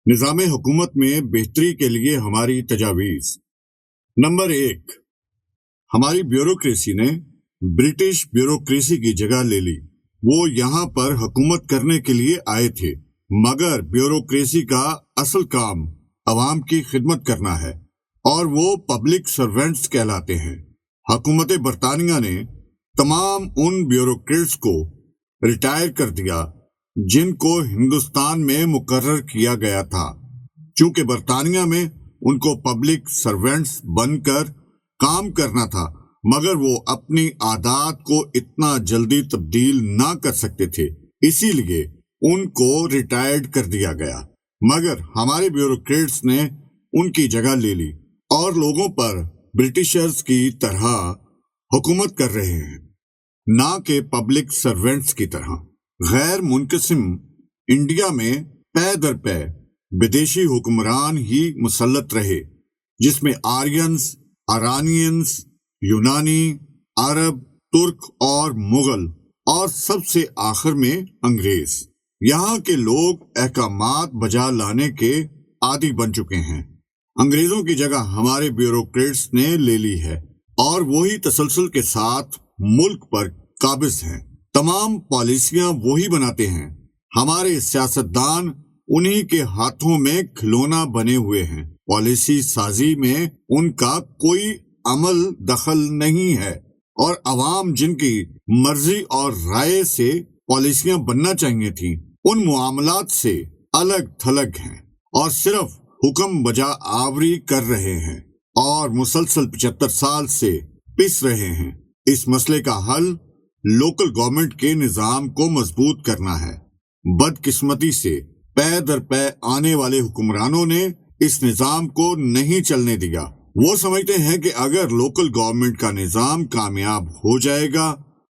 نظام حکومت میں بہتری کے لیے ہماری تجاویز۔ نمبر 1، ہماری بیوروکریسی نے برٹش بیوروکریسی کی جگہ لے لی۔ وہ یہاں پر حکومت کرنے کے لیے آئے تھے، مگر بیوروکریسی کا اصل کام عوام کی خدمت کرنا ہے، اور وہ پبلک سرونٹس کہلاتے ہیں۔ حکومت برطانیہ نے تمام ان بیوروکریٹس کو ریٹائر کر دیا جن کو ہندوستان میں مقرر کیا گیا تھا، چونکہ برطانیہ میں ان کو پبلک سرونٹس بن کر کام کرنا تھا، مگر وہ اپنی عادات کو اتنا جلدی تبدیل نہ کر سکتے تھے، اسی لیے ان کو ریٹائرڈ کر دیا گیا۔ مگر ہمارے بیوروکریٹس نے ان کی جگہ لے لی اور لوگوں پر برٹشرز کی طرح حکومت کر رہے ہیں، نہ کہ پبلک سرونٹس کی طرح۔ غیر منقسم انڈیا میں پے در پے بدیشی حکمران ہی مسلط رہے، جس میں آرینز، ایرانینز، یونانی، عرب، ترک اور مغل، اور سب سے آخر میں انگریز۔ یہاں کے لوگ احکامات بجا لانے کے عادی بن چکے ہیں۔ انگریزوں کی جگہ ہمارے بیوروکریٹس نے لے لی ہے، اور وہی تسلسل کے ساتھ ملک پر قابض ہیں۔ تمام پالیسیاں وہی بناتے ہیں۔ ہمارے سیاستدان انہی کے ہاتھوں میں کھلونا بنے ہوئے ہیں۔ پالیسی سازی میں ان کا کوئی عمل دخل نہیں ہے، اور عوام جن کی مرضی اور رائے سے پالیسیاں بننا چاہیے تھیں، ان معاملات سے الگ تھلگ ہیں، اور صرف حکم بجا آوری کر رہے ہیں، اور مسلسل 75 سال سے پس رہے ہیں۔ اس مسئلے کا حل لوکل گورنمنٹ کے نظام کو مضبوط کرنا ہے۔ بدقسمتی سے پے در پے آنے والے حکمرانوں نے اس نظام کو نہیں چلنے دیا۔ وہ سمجھتے ہیں کہ اگر لوکل گورنمنٹ کا نظام کامیاب ہو جائے گا،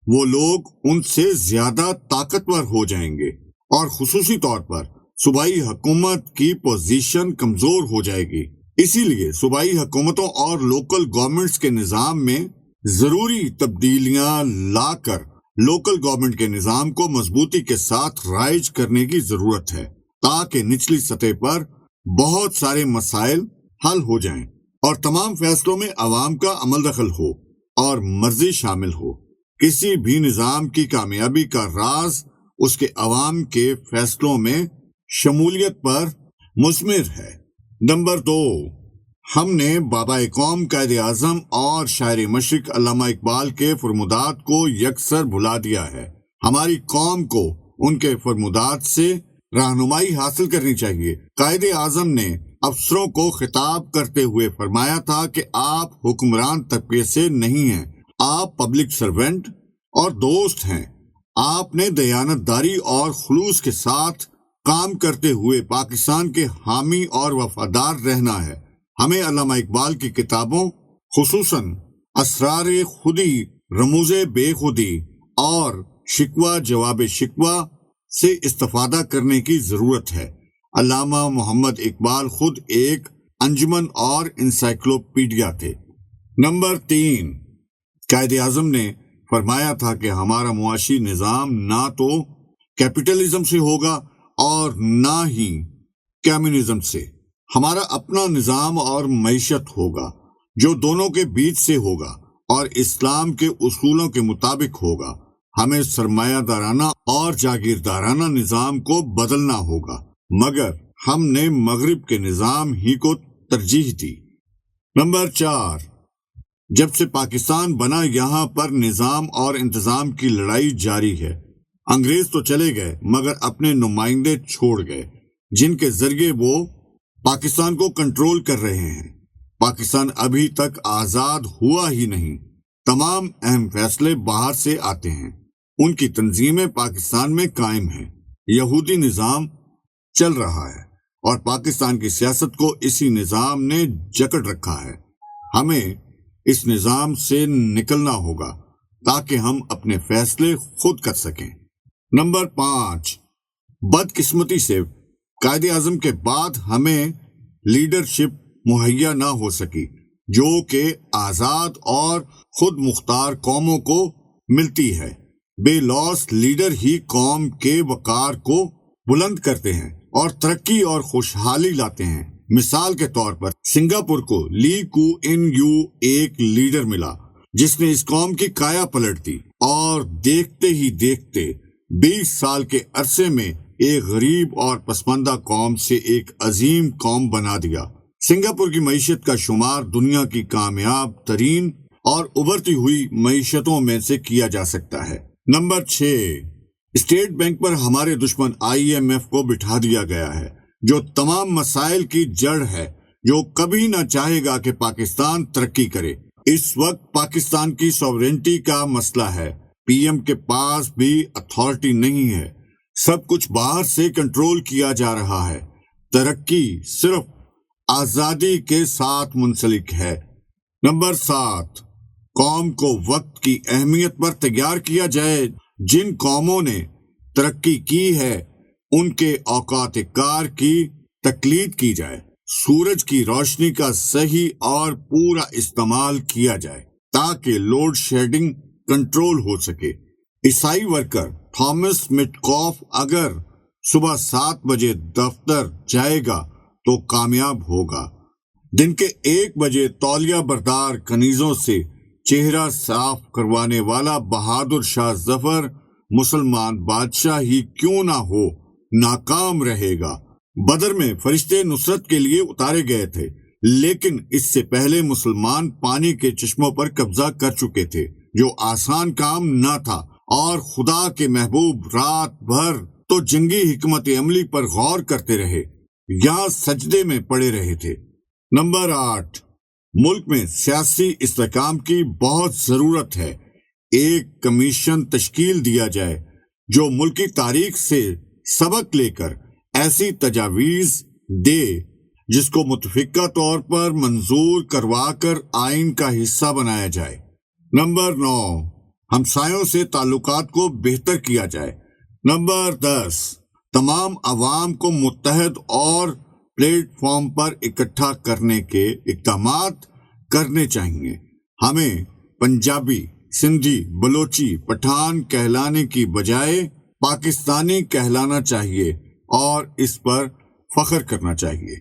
وہ لوگ ان سے زیادہ طاقتور ہو جائیں گے، اور خصوصی طور پر صوبائی حکومت کی پوزیشن کمزور ہو جائے گی۔ اسی لیے صوبائی حکومتوں اور لوکل گورنمنٹس کے نظام میں ضروری تبدیلیاں لا کر لوکل گورنمنٹ کے نظام کو مضبوطی کے ساتھ رائج کرنے کی ضرورت ہے، تاکہ نچلی سطح پر بہت سارے مسائل حل ہو جائیں، اور تمام فیصلوں میں عوام کا عمل دخل ہو اور مرضی شامل ہو۔ کسی بھی نظام کی کامیابی کا راز اس کے عوام کے فیصلوں میں شمولیت پر مثمر ہے۔ نمبر 2، ہم نے بابا قوم قائد اعظم اور شاعر مشرق علامہ اقبال کے فرمودات کو یکسر بھلا دیا ہے۔ ہماری قوم کو ان کے فرمودات سے رہنمائی حاصل کرنی چاہیے۔ قائد اعظم نے افسروں کو خطاب کرتے ہوئے فرمایا تھا کہ آپ حکمران طبقے سے نہیں ہیں، آپ پبلک سرونٹ اور دوست ہیں۔ آپ نے دیانتداری اور خلوص کے ساتھ کام کرتے ہوئے پاکستان کے حامی اور وفادار رہنا ہے۔ ہمیں علامہ اقبال کی کتابوں، خصوصاً اسرار خودی، رموز بے خودی اور شکوہ جواب شکوہ سے استفادہ کرنے کی ضرورت ہے۔ علامہ محمد اقبال خود ایک انجمن اور انسائکلوپیڈیا تھے۔ نمبر 3، قائد اعظم نے فرمایا تھا کہ ہمارا معاشی نظام نہ تو کیپٹلزم سے ہوگا اور نہ ہی کمیونزم سے۔ ہمارا اپنا نظام اور معیشت ہوگا، جو دونوں کے بیچ سے ہوگا اور اسلام کے اصولوں کے مطابق ہوگا۔ ہمیں سرمایہ دارانہ اور جاگیردارانہ نظام کو بدلنا ہوگا، مگر ہم نے مغرب کے نظام ہی کو ترجیح دی۔ نمبر 4، جب سے پاکستان بنا یہاں پر نظام اور انتظام کی لڑائی جاری ہے۔ انگریز تو چلے گئے، مگر اپنے نمائندے چھوڑ گئے، جن کے ذریعے وہ پاکستان کو کنٹرول کر رہے ہیں۔ پاکستان ابھی تک آزاد ہوا ہی نہیں۔ تمام اہم فیصلے باہر سے آتے ہیں۔ ان کی تنظیمیں پاکستان میں قائم ہیں۔ یہودی نظام چل رہا ہے، اور پاکستان کی سیاست کو اسی نظام نے جکڑ رکھا ہے۔ ہمیں اس نظام سے نکلنا ہوگا تاکہ ہم اپنے فیصلے خود کر سکیں۔ نمبر 5، بدقسمتی سے قائد اعظم کے بعد ہمیں لیڈرشپ مہیا نہ ہو سکی، جو کہ آزاد اور خود مختار قوموں کو ملتی ہے۔ بے لوث لیڈر ہی قوم کے وقار کو بلند کرتے ہیں۔ اور ترقی اور خوشحالی لاتے ہیں۔ مثال کے طور پر سنگاپور کو لی کو ان یو ایک لیڈر ملا جس نے اس قوم کی کایا پلٹ دی اور دیکھتے ہی دیکھتے 20 سال کے عرصے میں ایک غریب اور پسماندہ قوم سے ایک عظیم قوم بنا دیا۔ سنگاپور کی معیشت کا شمار دنیا کی کامیاب ترین اور ابھرتی ہوئی معیشتوں میں سے کیا جا سکتا ہے۔ نمبر 6، اسٹیٹ بینک پر ہمارے دشمن IMF کو بٹھا دیا گیا ہے، جو تمام مسائل کی جڑ ہے، جو کبھی نہ چاہے گا کہ پاکستان ترقی کرے۔ اس وقت پاکستان کی سوورنٹی کا مسئلہ ہے۔ PM کے پاس بھی اتھارٹی نہیں ہے، سب کچھ باہر سے کنٹرول کیا جا رہا ہے۔ ترقی صرف آزادی کے ساتھ منسلک ہے۔ نمبر 7، قوم کو وقت کی اہمیت پر تیار کیا جائے۔ جن قوموں نے ترقی کی ہے ان کے اوقات کار کی تقلید کی جائے۔ سورج کی روشنی کا صحیح اور پورا استعمال کیا جائے تاکہ لوڈ شیڈنگ کنٹرول ہو سکے۔ عیسائی ورکر تھامس مٹکاف اگر صبح 7 بجے دفتر جائے گا تو کامیاب ہوگا۔ دن کے 1 بجے تولیہ بردار کنیزوں سے چہرہ صاف کروانے والا بہادر شاہ ظفر مسلمان بادشاہ ہی کیوں نہ ہو ناکام رہے گا۔ بدر میں فرشتے نصرت کے لیے اتارے گئے تھے، لیکن اس سے پہلے مسلمان پانی کے چشموں پر قبضہ کر چکے تھے، جو آسان کام نہ تھا، اور خدا کے محبوب رات بھر تو جنگی حکمت عملی پر غور کرتے رہے یا سجدے میں پڑے رہے تھے۔ نمبر 8، ملک میں سیاسی استحکام کی بہت ضرورت ہے۔ ایک کمیشن تشکیل دیا جائے جو ملکی تاریخ سے سبق لے کر ایسی تجاویز دے جس کو متفقہ طور پر منظور کروا کر آئین کا حصہ بنایا جائے۔ نمبر 9، ہمسایوں سے تعلقات کو بہتر کیا جائے۔ نمبر 10، تمام عوام کو متحد اور پلیٹ فارم پر اکٹھا کرنے کے اقدامات کرنے چاہیے۔ ہمیں پنجابی، سندھی، بلوچی، پٹھان کہلانے کی بجائے پاکستانی کہلانا چاہیے اور اس پر فخر کرنا چاہیے۔